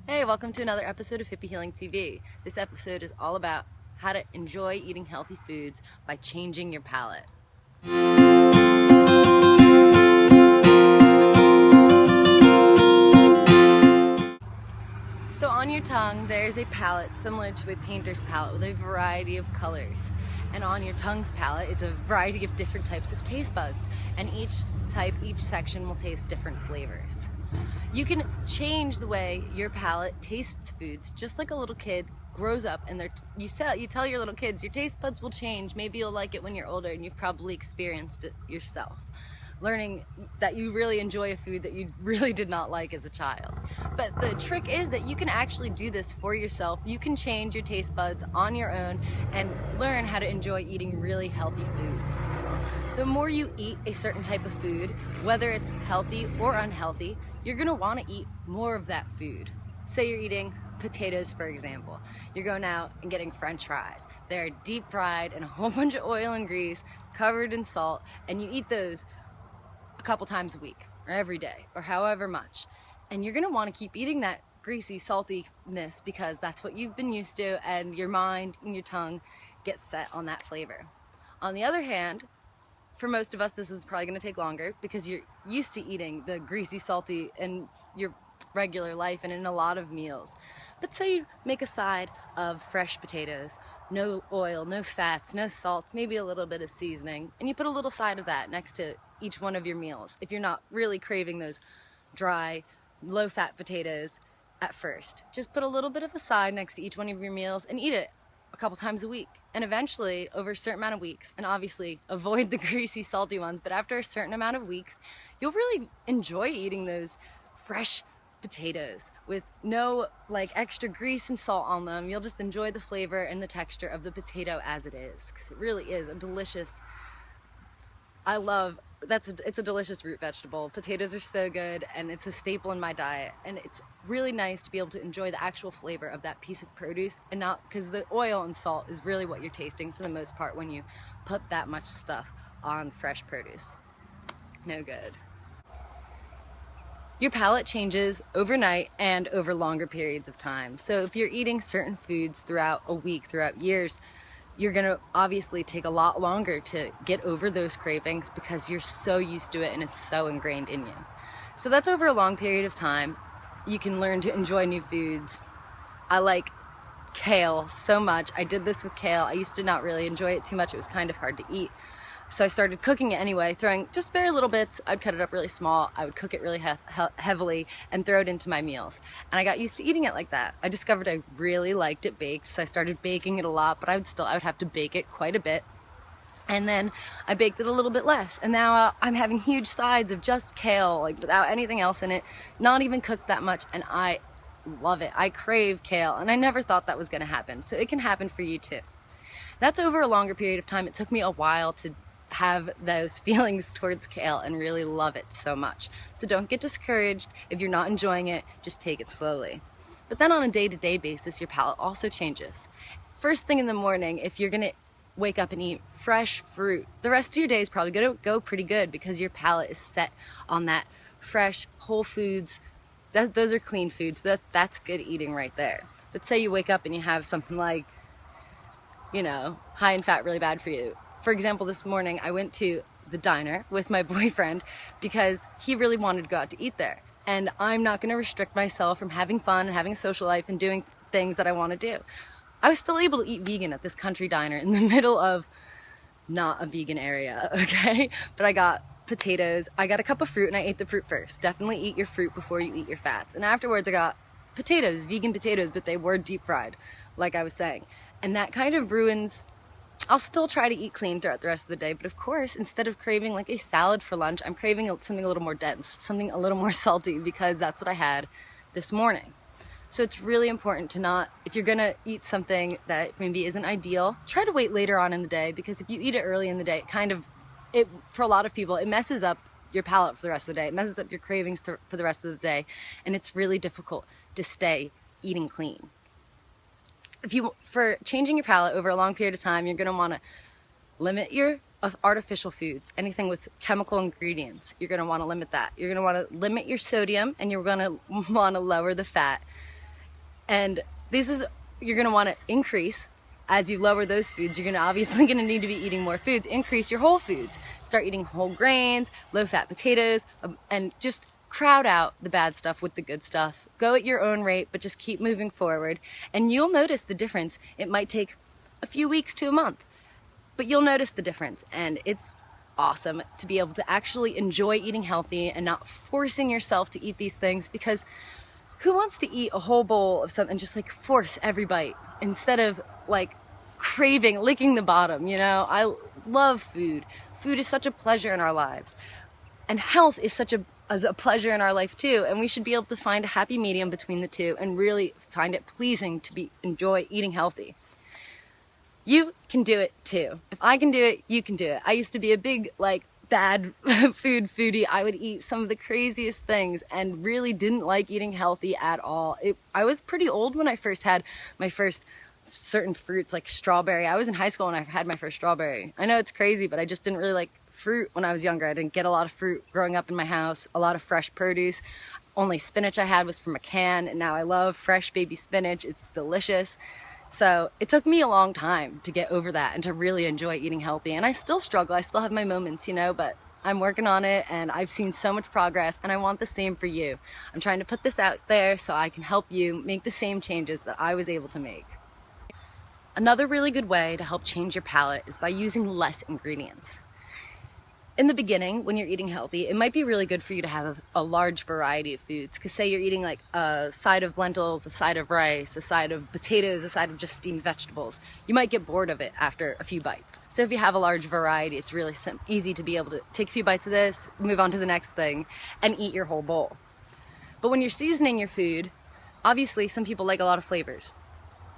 Hey, welcome to another episode of Hippie Healing TV. This episode is all about how to enjoy eating healthy foods by changing your palate. So on your tongue, there is a palette similar to a painter's palette with a variety of colors. And on your tongue's palette, it's a variety of different types of taste buds. And each section will taste different flavors. You can change the way your palate tastes foods, just like a little kid grows up and you tell your little kids your taste buds will change. Maybe you'll like it when you're older, and you've probably experienced it yourself, learning that you really enjoy a food that you really did not like as a child. But the trick is that you can actually do this for yourself. You can change your taste buds on your own and learn how to enjoy eating really healthy foods. The more you eat a certain type of food, whether it's healthy or unhealthy, you're gonna wanna eat more of that food. Say you're eating potatoes, for example. You're going out and getting French fries. They're deep fried in a whole bunch of oil and grease, covered in salt, and you eat those a couple times a week, or every day, or however much. And you're gonna wanna keep eating that greasy saltiness because that's what you've been used to, and your mind and your tongue get set on that flavor. On the other hand, for most of us, this is probably going to take longer because you're used to eating the greasy, salty in your regular life and in a lot of meals. But say you make a side of fresh potatoes, no oil, no fats, no salts, maybe a little bit of seasoning, and you put a little side of that next to each one of your meals if you're not really craving those dry, low-fat potatoes at first. Just put a little bit of a side next to each one of your meals and eat it a couple times a week. And eventually, over a certain amount of weeks, and obviously avoid the greasy, salty ones, but after a certain amount of weeks, you'll really enjoy eating those fresh potatoes with no extra grease and salt on them. You'll just enjoy the flavor and the texture of the potato as it is, because it really is a delicious, it's a delicious root vegetable. Potatoes are so good, and it's a staple in my diet, and it's really nice to be able to enjoy the actual flavor of that piece of produce, and not because the oil and salt is really what you're tasting for the most part when you put that much stuff on fresh produce. No good. Your palate changes overnight and over longer periods of time. So if you're eating certain foods throughout a week, throughout years, you're gonna obviously take a lot longer to get over those cravings because you're so used to it and it's so ingrained in you. So that's over a long period of time. You can learn to enjoy new foods. I like kale so much. I did this with kale. I used to not really enjoy it too much. It was kind of hard to eat. So I started cooking it anyway, throwing just very little bits. I'd cut it up really small. I would cook it really heavily and throw it into my meals. And I got used to eating it like that. I discovered I really liked it baked, so I started baking it a lot, but I would have to bake it quite a bit. And then I baked it a little bit less. And now I'm having huge sides of just kale, without anything else in it, not even cooked that much, and I love it. I crave kale, and I never thought that was gonna happen. So it can happen for you too. That's over a longer period of time. It took me a while to have those feelings towards kale and really love it so much. So don't get discouraged if you're not enjoying it, just take it slowly. But then on a day-to-day basis, your palate also changes. First thing in the morning, if you're gonna wake up and eat fresh fruit, the rest of your day is probably gonna go pretty good because your palate is set on that fresh, whole foods. Those are clean foods, that's good eating right there. But say you wake up and you have something like, high in fat, really bad for you. For example, this morning I went to the diner with my boyfriend because he really wanted to go out to eat there. And I'm not going to restrict myself from having fun and having a social life and doing things that I want to do. I was still able to eat vegan at this country diner in the middle of not a vegan area, okay? But I got potatoes, I got a cup of fruit, and I ate the fruit first. Definitely eat your fruit before you eat your fats. And afterwards I got potatoes, vegan potatoes, but they were deep fried, like I was saying. And that kind of ruins. I'll still try to eat clean throughout the rest of the day, but of course, instead of craving like a salad for lunch, I'm craving something a little more dense, something a little more salty, because that's what I had this morning. So it's really important to not, if you're gonna eat something that maybe isn't ideal, try to wait later on in the day, because if you eat it early in the day, for a lot of people, it messes up your palate for the rest of the day. It messes up your cravings for the rest of the day, and it's really difficult to stay eating clean. For changing your palate over a long period of time, you're going to want to limit your artificial foods, anything with chemical ingredients. You're going to want to limit that. You're going to want to limit your sodium, and you're going to want to lower the fat. And you're gonna wanna increase. As you lower those foods, you're obviously gonna need to be eating more foods. Increase your whole foods. Start eating whole grains, low-fat potatoes, and just crowd out the bad stuff with the good stuff. Go at your own rate, but just keep moving forward, and you'll notice the difference. It might take a few weeks to a month, but you'll notice the difference, and it's awesome to be able to actually enjoy eating healthy and not forcing yourself to eat these things, because who wants to eat a whole bowl of something and just like force every bite instead of like craving, licking the bottom, you know? I love food. Food is such a pleasure in our lives, and health is such a pleasure in our life too, and we should be able to find a happy medium between the two and really find it pleasing to enjoy eating healthy. You can do it too. If I can do it, you can do it. I used to be a big bad foodie. I would eat some of the craziest things and really didn't like eating healthy at all. I was pretty old when I first had my first certain fruits like strawberry. I was in high school when I had my first strawberry. I know it's crazy, but I just didn't really like fruit when I was younger. I didn't get a lot of fruit growing up in my house, a lot of fresh produce. Only spinach I had was from a can, and now I love fresh baby spinach. It's delicious. So it took me a long time to get over that and to really enjoy eating healthy. And I still struggle. I still have my moments, you know, but I'm working on it, and I've seen so much progress, and I want the same for you. I'm trying to put this out there so I can help you make the same changes that I was able to make. Another really good way to help change your palate is by using less ingredients. In the beginning, when you're eating healthy, it might be really good for you to have a large variety of foods. Because say you're eating like a side of lentils, a side of rice, a side of potatoes, a side of just steamed vegetables. You might get bored of it after a few bites. So if you have a large variety, it's really easy to be able to take a few bites of this, move on to the next thing, and eat your whole bowl. But when you're seasoning your food, obviously some people like a lot of flavors.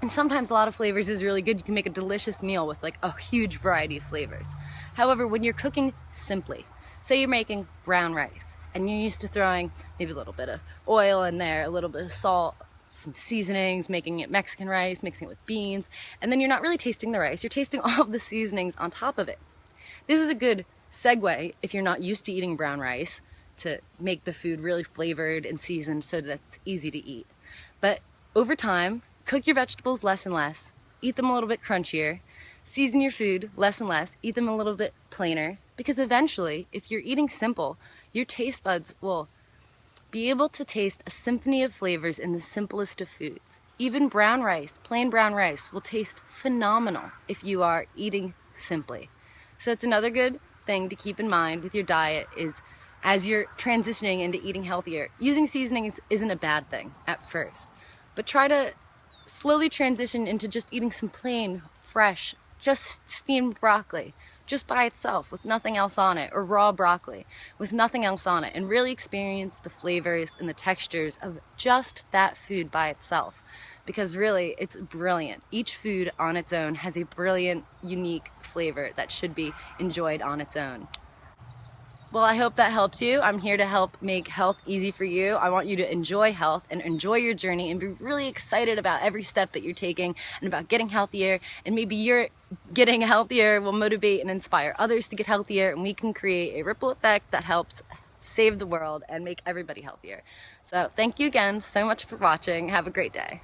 And sometimes a lot of flavors is really good. You can make a delicious meal with like a huge variety of flavors. However, when you're cooking simply, say you're making brown rice and you're used to throwing maybe a little bit of oil in there, a little bit of salt, some seasonings, making it Mexican rice, mixing it with beans, and then you're not really tasting the rice, you're tasting all of the seasonings on top of it. This is a good segue if you're not used to eating brown rice to make the food really flavored and seasoned so that it's easy to eat. But over time, cook your vegetables less and less, eat them a little bit crunchier, season your food less and less, eat them a little bit plainer, because eventually, if you're eating simple, your taste buds will be able to taste a symphony of flavors in the simplest of foods. Even brown rice, plain brown rice, will taste phenomenal if you are eating simply. So it's another good thing to keep in mind with your diet is as you're transitioning into eating healthier, using seasonings isn't a bad thing at first, but try to slowly transition into just eating some plain, fresh, just steamed broccoli, just by itself with nothing else on it, or raw broccoli with nothing else on it, and really experience the flavors and the textures of just that food by itself. Because really, it's brilliant. Each food on its own has a brilliant, unique flavor that should be enjoyed on its own. Well, I hope that helps you. I'm here to help make health easy for you. I want you to enjoy health and enjoy your journey and be really excited about every step that you're taking and about getting healthier. And maybe your getting healthier will motivate and inspire others to get healthier, and we can create a ripple effect that helps save the world and make everybody healthier. So thank you again so much for watching. Have a great day.